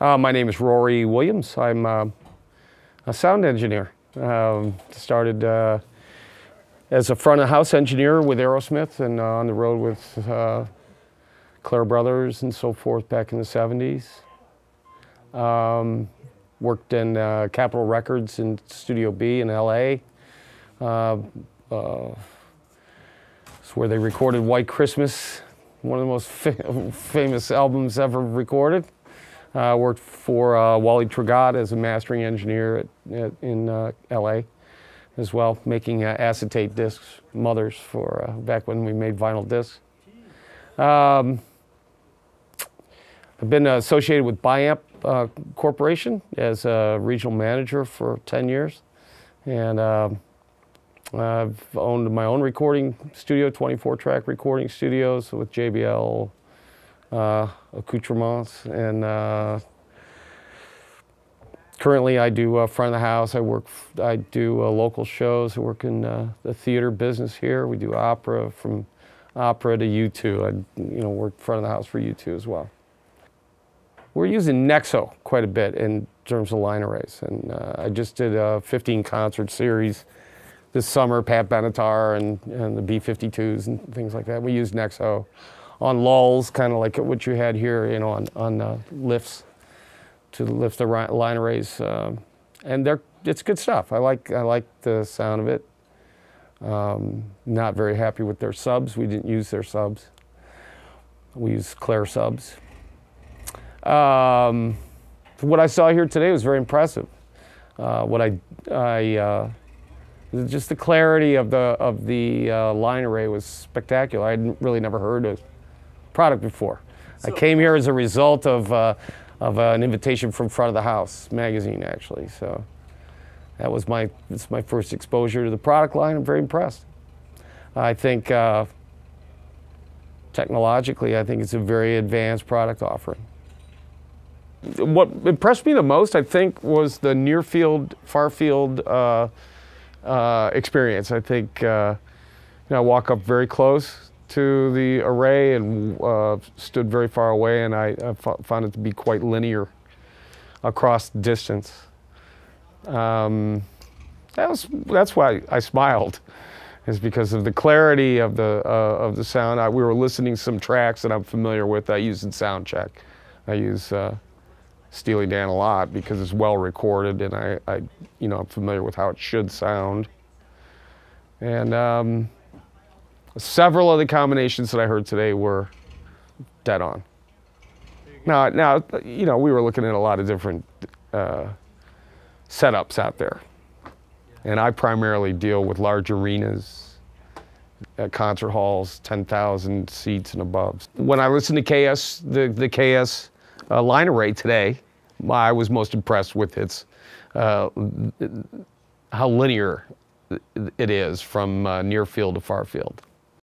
My name is Rory Williams. I'm a sound engineer. Started as a front of house engineer with Aerosmith and on the road with Claire Brothers and so forth back in the 70s. Worked in Capitol Records in Studio B in LA. It's where they recorded White Christmas, one of the most famous albums ever recorded. Worked for Wally Tragot as a mastering engineer in LA as well, making acetate discs, mothers for back when we made vinyl discs. I've been associated with Biamp Corporation as a regional manager for 10 years. And I've owned my own recording studio, 24-track recording studios with JBL, accoutrements, and currently I do front of the house. I do local shows. I work in the theater business here. We do opera, from opera to U2. I work front of the house for U2 as well. We're using Nexo quite a bit in terms of line arrays, and I just did a 15 concert series this summer, Pat Benetar and the B-52s and things like that. We use Nexo on lulls, kind of like what you had here, on lifts to lift the line arrays, and it's good stuff. I like the sound of it. Not very happy with their subs. We didn't use their subs. We use Claire subs. What I saw here today was very impressive. Just the clarity of the line array was spectacular. I'd really never heard of product before. I came here as a result of an invitation from Front of the House magazine, actually. So it's my first exposure to the product line. I'm very impressed. I think technologically, I think it's a very advanced product offering. What impressed me the most, I think, was the near field, far field experience. I think I walk up very close to the array and stood very far away, and I found it to be quite linear across distance. That's why I smiled, is because of the clarity of the sound. We were listening to some tracks that I'm familiar with. I use in sound check. I use Steely Dan a lot because it's well recorded, and I'm familiar with how it should sound. And several of the combinations that I heard today were dead on. Now, we were looking at a lot of different setups out there, and I primarily deal with large arenas, concert halls, 10,000 seats and above. When I listened to KS, the KS line array today, I was most impressed with its how linear it is from near field to far field.